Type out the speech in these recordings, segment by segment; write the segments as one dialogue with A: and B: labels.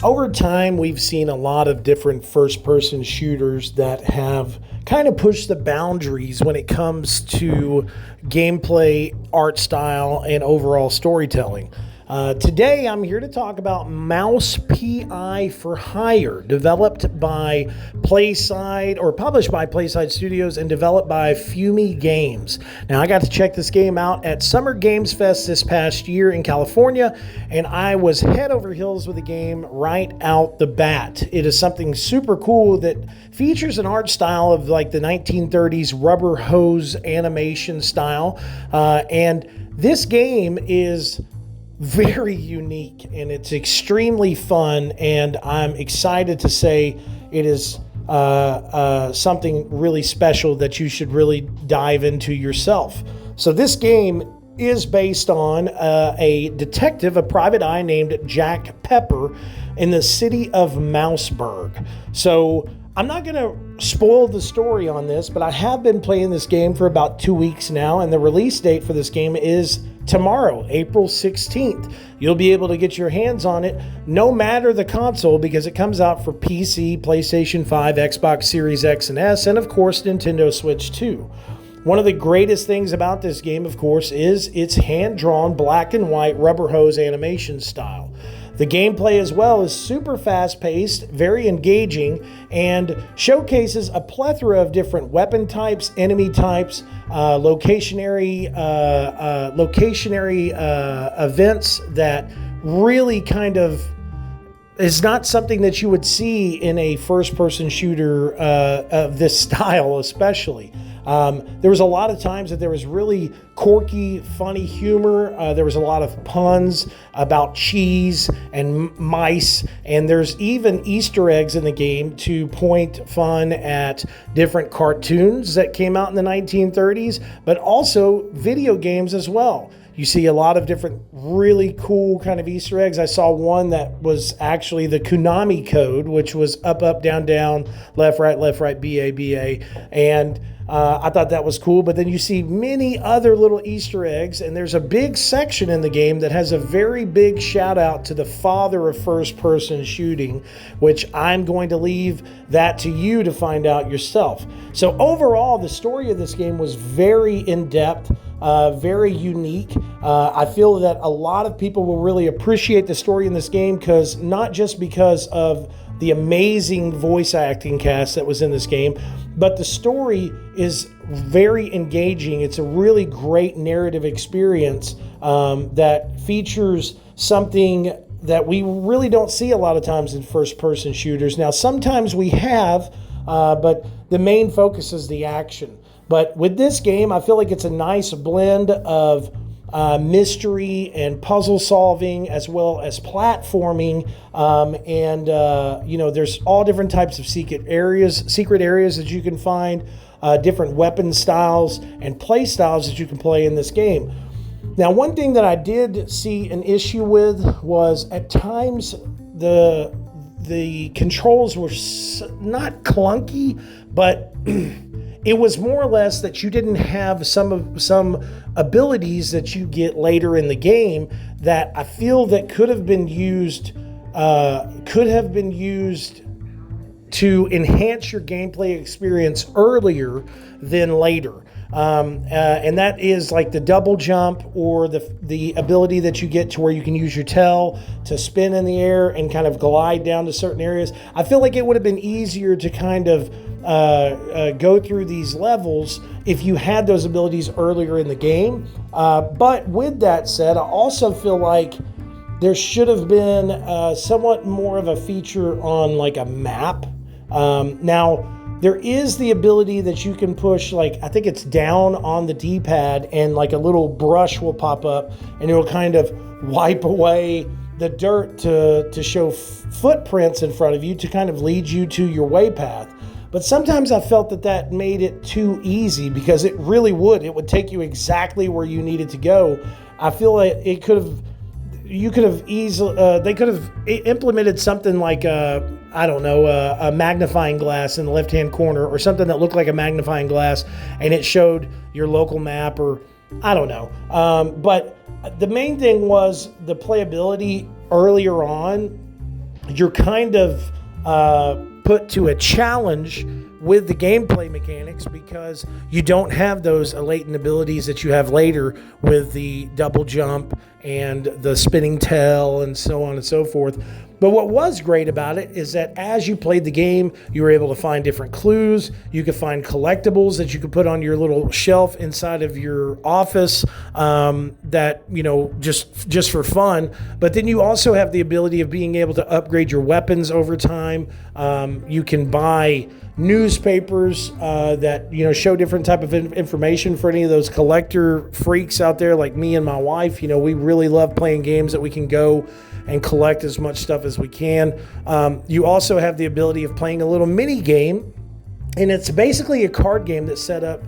A: Over time, we've seen a lot of different first-person shooters that have kind of pushed the boundaries when it comes to gameplay, art style, and overall storytelling. Today, I'm here to talk about MOUSE P.I. for Hire, developed by PlaySide, or published by PlaySide Studios and developed by Fumi Games. Now, I got to check this game out at Summer Games Fest this past year in California, and I was head over heels with the game right out the bat. It is something super cool that features an art style of like the 1930s rubber hose animation style, and this game is very unique and it's extremely fun, and I'm excited to say it is something really special that you should really dive into yourself. So this game is based on a detective, a private eye named Jack Pepper in the city of Mouseburg. So I'm not going to spoil the story on this, but I have been playing this game for about 2 weeks now, and the release date for this game is tomorrow, April 16th. You'll be able to get your hands on it no matter the console, because it comes out for PC, PlayStation 5, Xbox Series X and S, and of course Nintendo Switch 2. One of the greatest things about this game, of course, is its hand-drawn black and white rubber hose animation style. The gameplay as well is super fast-paced, very engaging, and showcases a plethora of different weapon types, enemy types, locationary events that really kind of is not something that you would see in a first-person shooter of this style, especially. There was a lot of times that there was really quirky, funny humor. There was a lot of puns about cheese and mice, and there's even Easter eggs in the game to point fun at different cartoons that came out in the 1930s, but also video games as well. You see a lot of different really cool kind of Easter eggs. I saw one that was actually the Konami code, which was up, up, down, down, left, right, BA, BA. And I thought that was cool. But then you see many other little Easter eggs, and there's a big section in the game that has a very big shout out to the father of first-person shooting, which I'm going to leave that to you to find out yourself. So overall, the story of this game was very in-depth. Very unique. I feel that a lot of people will really appreciate the story in this game, because not just because of the amazing voice acting cast that was in this game, but the story is very engaging. It's a really great narrative experience that features something that we really don't see a lot of times in first-person shooters. Now, sometimes we have, but the main focus is the action. But with this game, I feel like it's a nice blend of mystery and puzzle solving, as well as platforming. There's all different types of secret areas that you can find, different weapon styles and play styles that you can play in this game. Now, one thing that I did see an issue with was at times the controls were not clunky, but it was more or less that you didn't have some abilities that you get later in the game that I feel that could have been used to enhance your gameplay experience earlier than later. And that is like the double jump, or the ability that you get to where you can use your tail to spin in the air and kind of glide down to certain areas. I feel like it would have been easier to kind of go through these levels if you had those abilities earlier in the game. But with that said, I also feel like there should have been somewhat more of a feature on like a map. Now, there is the ability that you can push, like, I think it's down on the D-pad, and like a little brush will pop up and it will kind of wipe away the dirt to show footprints in front of you to kind of lead you to your way path. But sometimes I felt that made it too easy, because it really would. It would take you exactly where you needed to go. I feel like they could have implemented something like a magnifying glass in the left-hand corner, or something that looked like a magnifying glass, and it showed your local map, or I don't know. But the main thing was the playability earlier on you're kind of put to a challenge with the gameplay mechanics because you don't have those latent abilities that you have later with the double jump and the spinning tail and so on and so forth. But what was great about it is that as you played the game, you were able to find different clues. You could find collectibles that you could put on your little shelf inside of your office that, just for fun. But then you also have the ability of being able to upgrade your weapons over time. You can buy newspapers that show different type of information for any of those collector freaks out there like me and my wife. We really love playing games that we can go and collect as much stuff as we can. You also have the ability of playing a little mini game, and it's basically a card game that's set up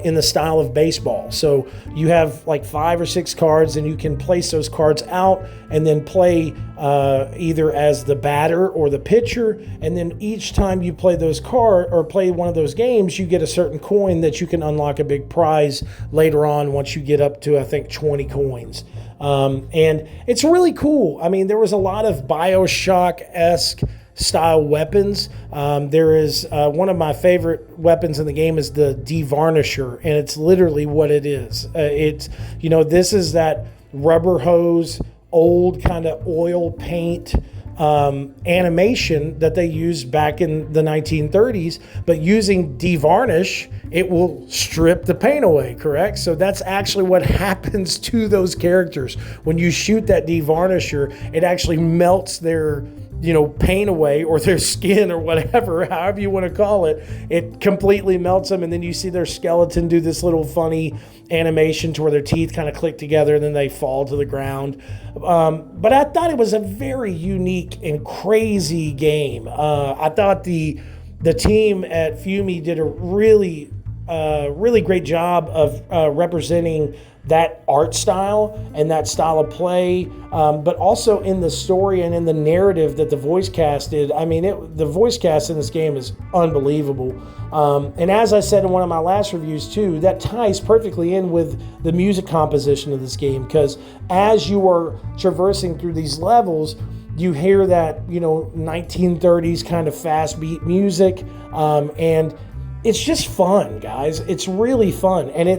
A: in the style of baseball. So you have like 5 or 6 cards, and you can place those cards out and then play either as the batter or the pitcher. And then each time you play those cards or play one of those games, you get a certain coin that you can unlock a big prize later on once you get up to, I think, 20 coins. And it's really cool. I mean, there was a lot of BioShock-esque style weapons. There is one of my favorite weapons in the game is the devarnisher, and it's literally what it is. This is that rubber hose, old kind of oil paint animation that they used back in the 1930s, but using devarnish, it will strip the paint away, correct? So that's actually what happens to those characters. When you shoot that devarnisher, it actually melts their paint away, or their skin, or whatever, however you want to call it. It completely melts them, and then you see their skeleton do this little funny animation to where their teeth kind of click together, and then they fall to the ground. But I thought it was a very unique and crazy game. I thought the team at Fumi did a really great job of representing that art style and that style of play, but also in the story and in the narrative that the voice cast did. I mean, the voice cast in this game is unbelievable. And as I said in one of my last reviews too, that ties perfectly in with the music composition of this game, because as you are traversing through these levels, you hear that 1930s kind of fast beat music, and it's just fun, guys. It's really fun, and I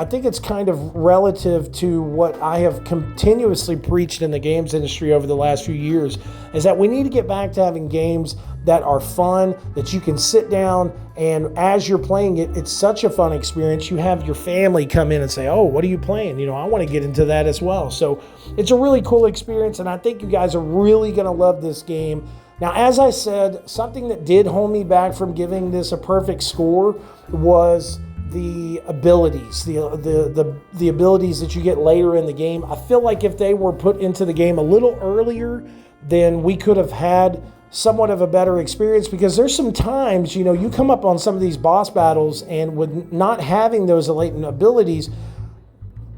A: think it's kind of relative to what I have continuously preached in the games industry over the last few years, is that we need to get back to having games that are fun, that you can sit down and as you're playing it, it's such a fun experience. You have your family come in and say, oh, what are you playing? I want to get into that as well. So it's a really cool experience, and I think you guys are really going to love this game. Now, as I said, something that did hold me back from giving this a perfect score was the abilities, the abilities that you get later in the game. I feel like if they were put into the game a little earlier, then we could have had somewhat of a better experience, because there's some times, you come up on some of these boss battles, and with not having those latent abilities,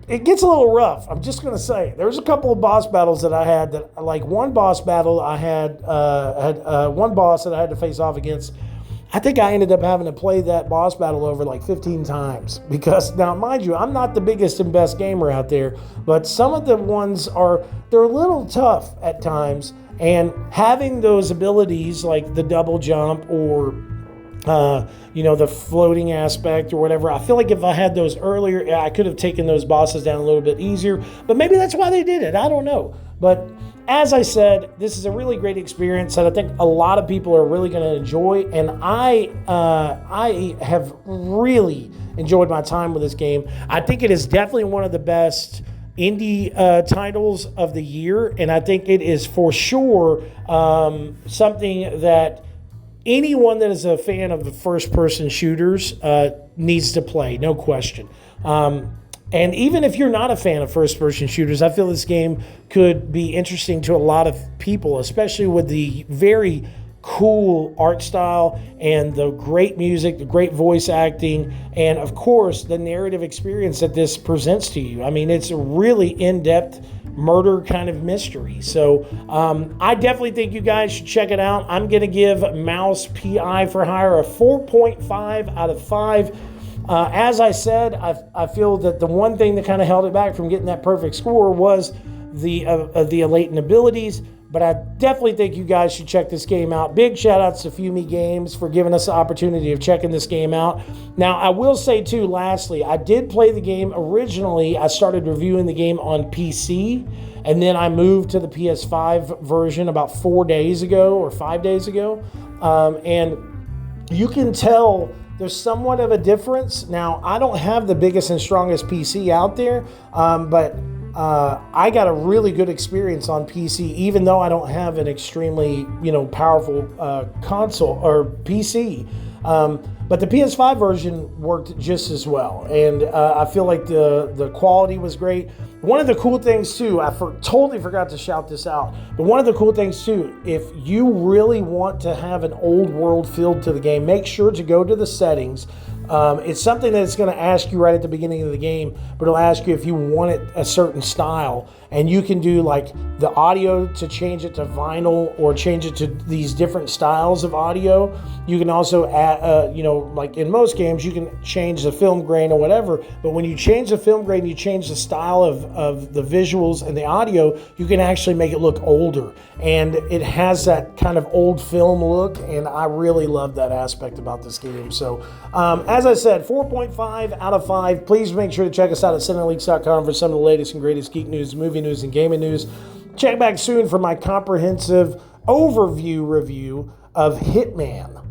A: it gets a little rough. I'm just going to say, there's a couple of boss battles that I had that, like one boss battle I had one boss that I had to face off against. I think I ended up having to play that boss battle over like 15 times, because now, mind you, I'm not the biggest and best gamer out there, but some of the ones they're a little tough at times, and having those abilities like the double jump or the floating aspect or whatever, I feel like if I had those earlier, I could have taken those bosses down a little bit easier, but maybe that's why they did it. I don't know. But as I said, this is a really great experience that I think a lot of people are really going to enjoy, and I have really enjoyed my time with this game. I think it is definitely one of the best indie titles of the year, and I think it is for sure something that anyone that is a fan of the first-person shooters needs to play, no question. And even if you're not a fan of first-person shooters, I feel this game could be interesting to a lot of people, especially with the very cool art style and the great music, the great voice acting, and of course, the narrative experience that this presents to you. I mean, it's a really in-depth murder kind of mystery. So I definitely think you guys should check it out. I'm going to give MOUSE P.I for Hire a 4.5 out of 5. As I said, I feel that the one thing that kind of held it back from getting that perfect score was the latent abilities. But I definitely think you guys should check this game out. Big shout outs to Fumi Games for giving us the opportunity of checking this game out. Now, I will say too, lastly, I did play the game originally. I started reviewing the game on PC, and then I moved to the PS5 version about 4 days ago or 5 days ago. And you can tell there's somewhat of a difference. Now, I don't have the biggest and strongest PC out there, but I got a really good experience on PC, even though I don't have an extremely, powerful console or PC. But the PS5 version worked just as well, and I feel like the quality was great. One of the cool things too, I totally forgot to shout this out, but one of the cool things too, if you really want to have an old world feel to the game, make sure to go to the settings. It's something that it's going to ask you right at the beginning of the game, but it'll ask you if you want it a certain style, and you can do like the audio to change it to vinyl or change it to these different styles of audio. You can also add, like in most games, you can change the film grain or whatever, but when you change the film grain, you change the style of the visuals and the audio, you can actually make it look older, and it has that kind of old film look, and I really love that aspect about this game. So as I said, 4.5 out of 5. Please make sure to check us out at Cinelinx.com for some of the latest and greatest geek news, movie news, and gaming news. Check back soon for my comprehensive overview review of Hitman.